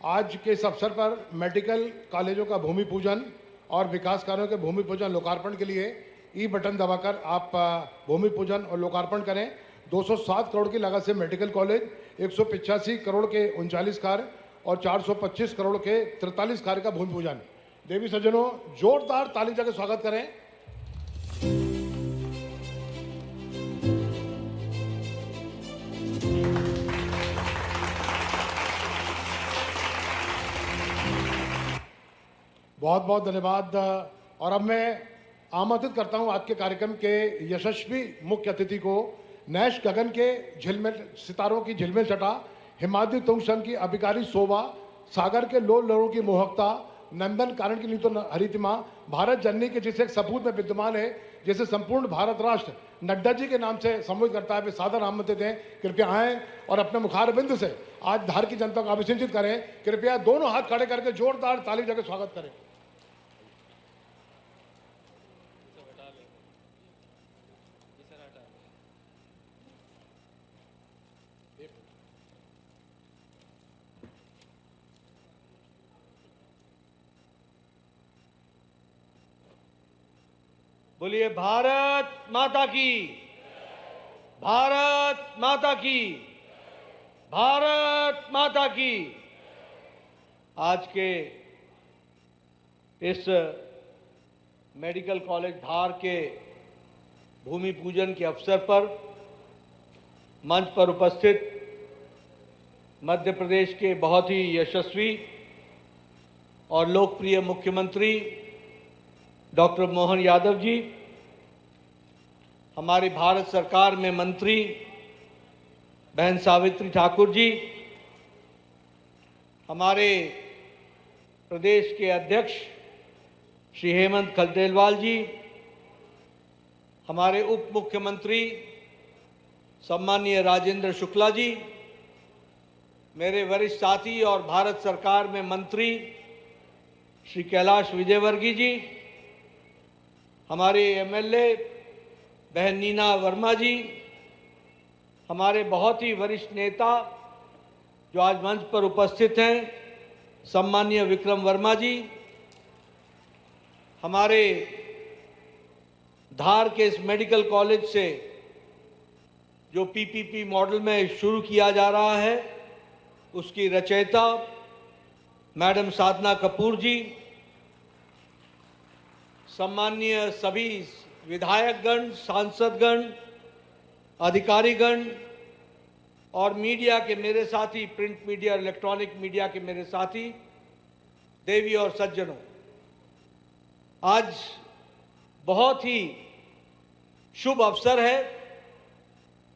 आज के इस अवसर पर मेडिकल कॉलेजों का भूमि पूजन और विकास कार्यों के भूमि पूजन लोकार्पण के लिए ई बटन दबाकर आप भूमि पूजन और लोकार्पण करें। 207 करोड़ की लागत से मेडिकल कॉलेज, 185 करोड़ के 39 कार्य और 425 करोड़ के 43 कार्य का भूमि पूजन। देवी सज्जनों, जोरदार ताली देकर स्वागत करें। बहुत बहुत धन्यवाद। और अब मैं आमंत्रित करता हूं आज के कार्यक्रम के यशस्वी मुख्य अतिथि को, नैश गगन के झिलमिल सितारों की झिलमिल छटा, हिमाद्री तुंगसन की अभिकारी शोभा, सागर के लोल लहरों की मोहकता, नंदन कारण की नीतो हरितिमा, भारत जननी के जिसे एक सपूत में विद्यमान है, जैसे संपूर्ण भारत राष्ट्र नड्डा जी के नाम से संबोधित करता है, वे सादर आमंत्रित हैं। कृपया आएं और अपने मुखारबिंद से आज धार की जनता को अभिषेचित करें। कृपया दोनों हाथ खड़े करके जोरदार ताली देकर स्वागत करें। बोलिए भारत माता की, भारत माता की, भारत माता की। आज के इस मेडिकल कॉलेज धार के भूमि पूजन के अवसर पर मंच पर उपस्थित मध्य प्रदेश के बहुत ही यशस्वी और लोकप्रिय मुख्यमंत्री डॉक्टर मोहन यादव जी, हमारी भारत सरकार में मंत्री बहन सावित्री ठाकुर जी, हमारे प्रदेश के अध्यक्ष श्री हेमंत खंडेलवाल जी, हमारे उप मुख्यमंत्री सम्माननीय राजेंद्र शुक्ला जी, मेरे वरिष्ठ साथी और भारत सरकार में मंत्री श्री कैलाश विजयवर्गीय जी, हमारे एमएलए बहन नीना वर्मा जी, हमारे बहुत ही वरिष्ठ नेता जो आज मंच पर उपस्थित हैं, सम्माननीय विक्रम वर्मा जी, हमारे धार के इस मेडिकल कॉलेज से जो पीपीपी मॉडल में शुरू किया जा रहा है, उसकी रचयिता मैडम साधना कपूर जी, सम्माननीय सभी विधायकगण, सांसदगण, अधिकारीगण और मीडिया के मेरे साथी, प्रिंट मीडिया, इलेक्ट्रॉनिक मीडिया के मेरे साथी, देवी और सज्जनों, आज बहुत ही शुभ अवसर है,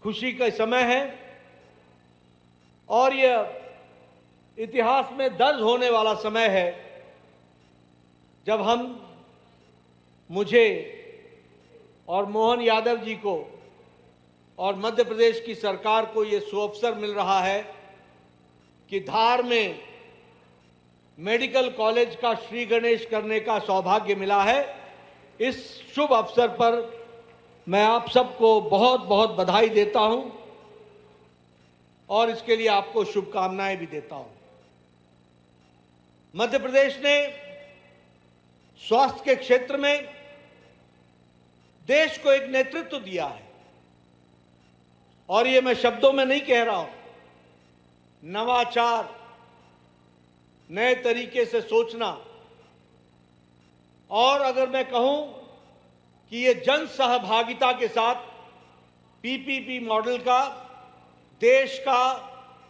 खुशी का समय है और यह इतिहास में दर्ज होने वाला समय है जब मुझे और मोहन यादव जी को और मध्य प्रदेश की सरकार को ये सुअवसर मिल रहा है कि धार में मेडिकल कॉलेज का श्री गणेश करने का सौभाग्य मिला है। इस शुभ अवसर पर मैं आप सबको बहुत बहुत बधाई देता हूं और इसके लिए आपको शुभकामनाएं भी देता हूं। मध्य प्रदेश ने स्वास्थ्य के क्षेत्र में देश को एक नेतृत्व दिया है और ये मैं शब्दों में नहीं कह रहा हूं, नवाचार, नए तरीके से सोचना, और अगर मैं कहूं कि ये जन सहभागिता के साथ पीपीपी मॉडल का देश का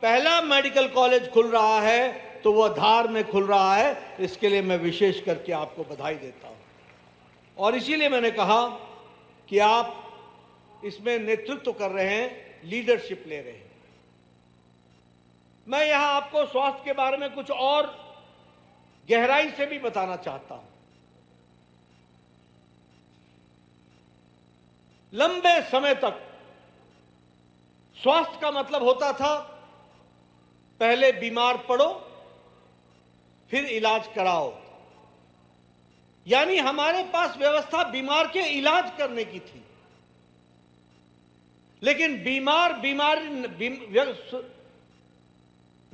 पहला मेडिकल कॉलेज खुल रहा है तो वह धार में खुल रहा है। इसके लिए मैं विशेष करके आपको बधाई देता हूं और इसीलिए मैंने कहा कि आप इसमें नेतृत्व कर रहे हैं, लीडरशिप ले रहे हैं। मैं यहां आपको स्वास्थ्य के बारे में कुछ और गहराई से भी बताना चाहता हूं। लंबे समय तक स्वास्थ्य का मतलब होता था पहले बीमार पड़ो फिर इलाज कराओ, यानी हमारे पास व्यवस्था बीमार के इलाज करने की थी। लेकिन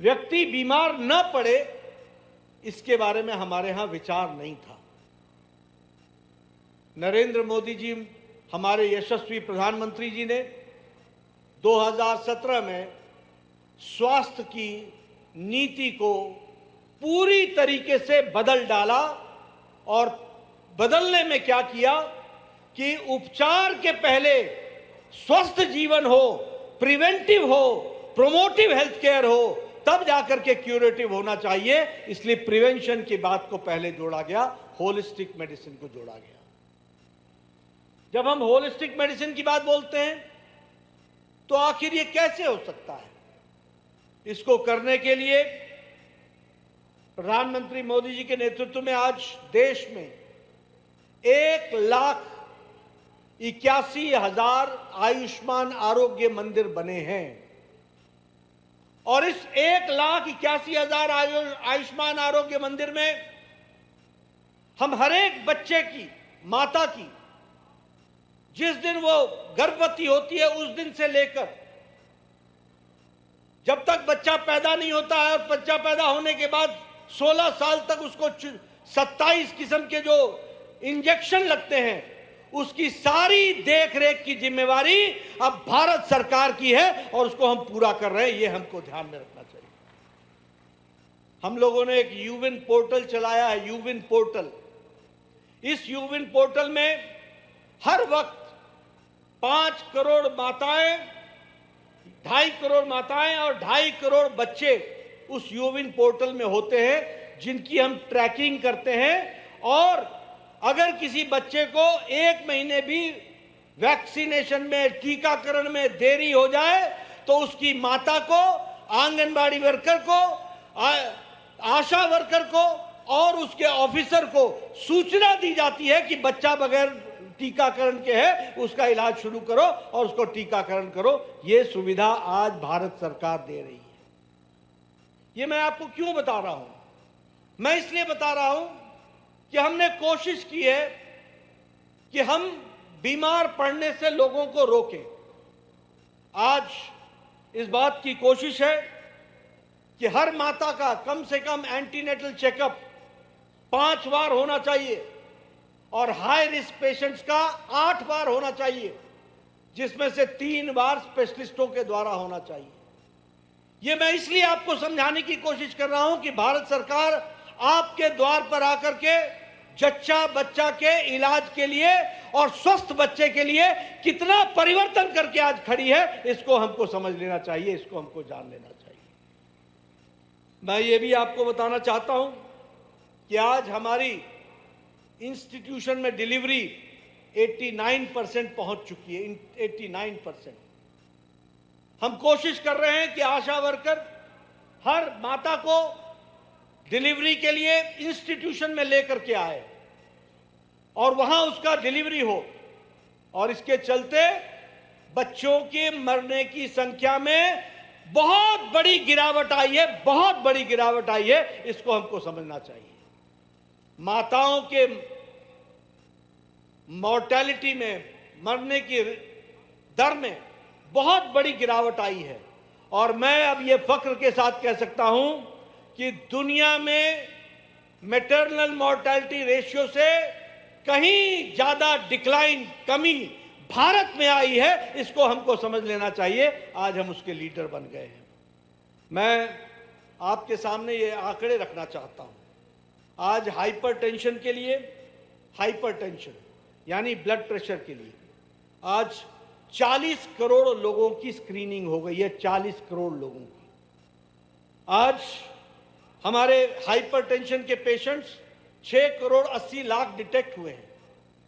व्यक्ति बीमार न पड़े, इसके बारे में हमारे यहां विचार नहीं था। नरेंद्र मोदी जी, हमारे यशस्वी प्रधानमंत्री जी ने 2017 में स्वास्थ्य की नीति को पूरी तरीके से बदल डाला। और बदलने में क्या किया कि उपचार के पहले स्वस्थ जीवन हो, प्रिवेंटिव हो, प्रोमोटिव हेल्थ केयर हो, तब जाकर के क्यूरेटिव होना चाहिए। इसलिए प्रिवेंशन की बात को पहले जोड़ा गया, होलिस्टिक मेडिसिन को जोड़ा गया। जब हम होलिस्टिक मेडिसिन की बात बोलते हैं तो आखिर ये कैसे हो सकता है? इसको करने के लिए प्रधानमंत्री मोदी जी के नेतृत्व में आज देश में 1,81,000 आयुष्मान आरोग्य मंदिर बने हैं। और इस 1,81,000 आयुष्मान आरोग्य मंदिर में हम हर एक बच्चे की, माता की, जिस दिन वो गर्भवती होती है उस दिन से लेकर जब तक बच्चा पैदा नहीं होता है, और बच्चा पैदा होने के बाद 16 साल तक उसको 27 किस्म के जो इंजेक्शन लगते हैं, उसकी सारी देखरेख की जिम्मेवारी अब भारत सरकार की है और उसको हम पूरा कर रहे हैं। ये हमको ध्यान में रखना चाहिए। हम लोगों ने एक यूविन पोर्टल चलाया है, यूविन पोर्टल। इस यूविन पोर्टल में हर वक्त 5 करोड़ माताएं, 2.5 करोड़ माताएं और 2.5 करोड़ बच्चे उस यूविन पोर्टल में होते हैं, जिनकी हम ट्रैकिंग करते हैं। और अगर किसी बच्चे को 1 महीने भी वैक्सीनेशन में, टीकाकरण में देरी हो जाए तो उसकी माता को, आंगनबाड़ी वर्कर को, आशा वर्कर को और उसके ऑफिसर को सूचना दी जाती है कि बच्चा बगैर टीकाकरण के है, उसका इलाज शुरू करो और उसको टीकाकरण करो। यह सुविधा आज भारत सरकार दे रही है। ये मैं आपको क्यों बता रहा हूं? मैं इसलिए बता रहा हूं कि हमने कोशिश की है कि हम बीमार पड़ने से लोगों को रोकें। आज इस बात की कोशिश है कि हर माता का कम से कम एंटीनेटल चेकअप 5 बार होना चाहिए और हाई रिस्क पेशेंट्स का 8 बार होना चाहिए, जिसमें से 3 बार स्पेशलिस्टों के द्वारा होना चाहिए। यह मैं इसलिए आपको समझाने की कोशिश कर रहा हूं कि भारत सरकार आपके द्वार पर आकर के जच्चा बच्चा के इलाज के लिए और स्वस्थ बच्चे के लिए कितना परिवर्तन करके आज खड़ी है, इसको हमको समझ लेना चाहिए, इसको हमको जान लेना चाहिए। मैं ये भी आपको बताना चाहता हूं कि आज हमारी इंस्टीट्यूशन में डिलीवरी 89% पहुंच चुकी है। 89%। हम कोशिश कर रहे हैं कि आशा वर्कर हर माता को डिलीवरी के लिए इंस्टीट्यूशन में लेकर के आए और वहां उसका डिलीवरी हो। और इसके चलते बच्चों के मरने की संख्या में बहुत बड़ी गिरावट आई है, बहुत बड़ी गिरावट आई है। इसको हमको समझना चाहिए। माताओं के मॉर्टेलिटी में, मरने की दर में बहुत बड़ी गिरावट आई है। और मैं अब ये फख्र के साथ कह सकता हूं कि दुनिया में मैटरनल मॉर्टेलिटी रेशियो से कहीं ज्यादा डिक्लाइन, कमी भारत में आई है। इसको हमको समझ लेना चाहिए। आज हम उसके लीडर बन गए हैं। मैं आपके सामने ये आंकड़े रखना चाहता हूं। आज हाइपरटेंशन के लिए, हाइपरटेंशन यानी ब्लड प्रेशर के लिए आज 40 करोड़ लोगों की स्क्रीनिंग हो गई है। 40 करोड़ लोगों की। आज हमारे हाइपरटेंशन के पेशेंट्स 6 करोड़ 80 लाख डिटेक्ट हुए हैं।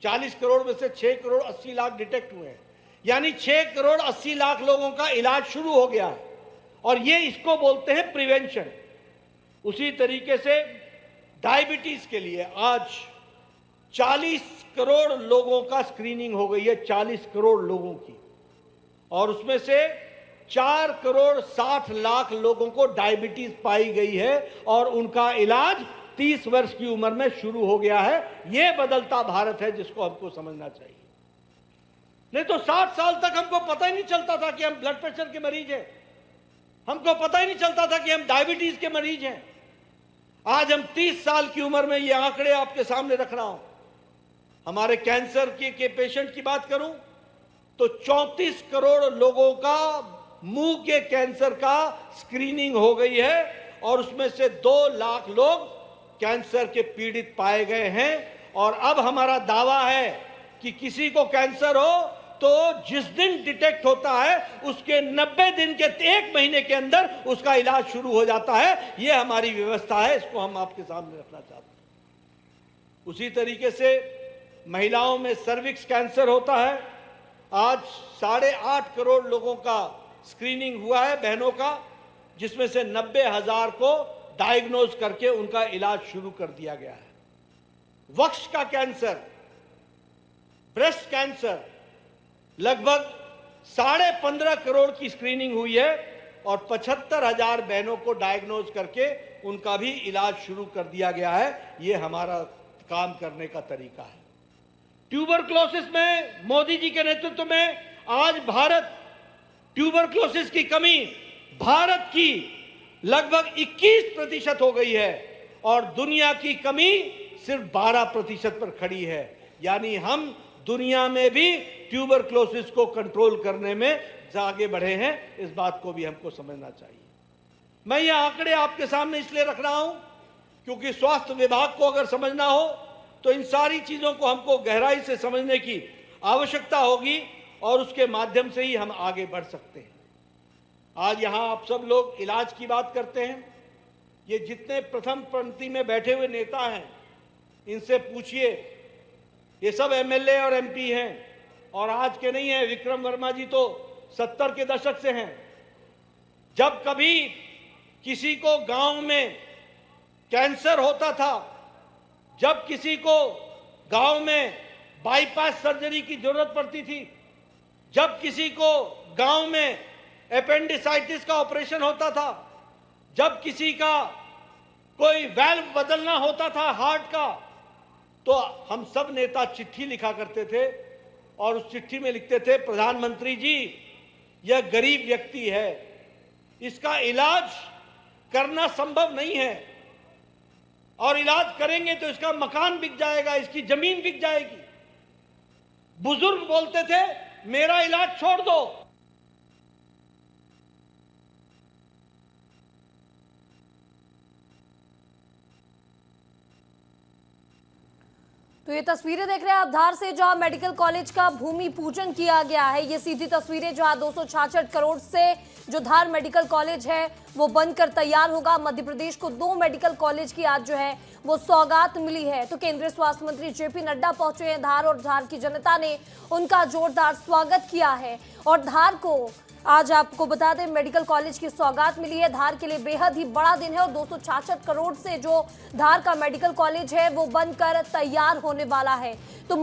40 करोड़ में से 6 करोड़ 80 लाख डिटेक्ट हुए हैं, यानी 6 करोड़ 80 लाख लोगों का इलाज शुरू हो गया है। और ये इसको बोलते हैं प्रिवेंशन। उसी तरीके से डायबिटीज के लिए आज 40 करोड़ लोगों का स्क्रीनिंग हो गई है। 40 करोड़ लोगों की। और उसमें से 4 करोड़ 60 लाख लोगों को डायबिटीज पाई गई है और उनका इलाज 30 वर्ष की उम्र में शुरू हो गया है। यह बदलता भारत है, जिसको हमको समझना चाहिए। नहीं तो 60 साल तक हमको पता ही नहीं चलता था कि हम ब्लड प्रेशर के मरीज हैं। हमको पता ही नहीं चलता था कि हम डायबिटीज के मरीज हैं। आज हम 30 साल की उम्र में ये आंकड़े आपके सामने रख रहा हूं। हमारे कैंसर के पेशेंट की बात करूं तो 34 करोड़ लोगों का मुंह के कैंसर का स्क्रीनिंग हो गई है और उसमें से 2 लाख लोग कैंसर के पीड़ित पाए गए हैं। और अब हमारा दावा है कि किसी को कैंसर हो तो जिस दिन डिटेक्ट होता है उसके 90 दिन के 1 महीने के अंदर उसका इलाज शुरू हो जाता है। यह हमारी व्यवस्था है, इसको हम आपके सामने रखना चाहते हैं। उसी तरीके से महिलाओं में सर्विक्स कैंसर होता है। आज 8.5 करोड़ लोगों का स्क्रीनिंग हुआ है, बहनों का, जिसमें से 90,000 को डायग्नोज करके उनका इलाज शुरू कर दिया गया है। वक्ष का कैंसर, ब्रेस्ट कैंसर, लगभग 15.5 करोड़ की स्क्रीनिंग हुई है और 75,000 बहनों को डायग्नोज करके उनका भी इलाज शुरू कर दिया गया है। यह हमारा काम करने का तरीका है। ट्यूबरक्लोसिस में मोदी जी के नेतृत्व में आज भारत, ट्यूबरक्लोसिस की कमी भारत की लगभग 21% हो गई है और दुनिया की कमी सिर्फ 12% पर खड़ी है। यानी हम दुनिया में भी ट्यूबरक्लोसिस को कंट्रोल करने में आगे बढ़े हैं। इस बात को भी हमको समझना चाहिए। मैं ये आंकड़े आपके सामने इसलिए रख रहा हूं क्योंकि स्वास्थ्य विभाग को अगर समझना हो तो इन सारी चीजों को हमको गहराई से समझने की आवश्यकता होगी और उसके माध्यम से ही हम आगे बढ़ सकते हैं। आज यहां आप सब लोग इलाज की बात करते हैं। ये जितने प्रथम पंक्ति में बैठे हुए नेता हैं इनसे पूछिए, ये सब एमएलए और एमपी हैं और आज के नहीं हैं। विक्रम वर्मा जी तो 70 के दशक से हैं। जब कभी किसी को गांव में कैंसर होता था, जब किसी को गांव में बाईपास सर्जरी की जरूरत पड़ती थी, जब किसी को गांव में एपेंडिसाइटिस का ऑपरेशन होता था, जब किसी का कोई वाल्व बदलना होता था हार्ट का, तो हम सब नेता चिट्ठी लिखा करते थे और उस चिट्ठी में लिखते थे, प्रधानमंत्री जी यह गरीब व्यक्ति है, इसका इलाज करना संभव नहीं है और इलाज करेंगे तो इसका मकान बिक जाएगा, इसकी जमीन बिक जाएगी। बुजुर्ग बोलते थे मेरा इलाज छोड़ दो। तो ये तस्वीरें देख रहे हैं आप धार से, जहां मेडिकल कॉलेज का भूमि पूजन किया गया है। ये सीधी तस्वीरें जहां 266 करोड़ से जो धार मेडिकल कॉलेज है वो बनकर तैयार होगा। मध्य प्रदेश को 2 मेडिकल कॉलेज की आज जो है वो सौगात मिली है। तो केंद्रीय स्वास्थ्य मंत्री जेपी नड्डा पहुंचे हैं धार और धार की जनता ने उनका जोरदार स्वागत किया है। और धार को आज आपको बता दें मेडिकल कॉलेज की सौगात मिली है। धार के लिए बेहद ही बड़ा दिन है और 266 करोड़ से जो धार का मेडिकल कॉलेज है वो बनकर तैयार होने वाला है। तो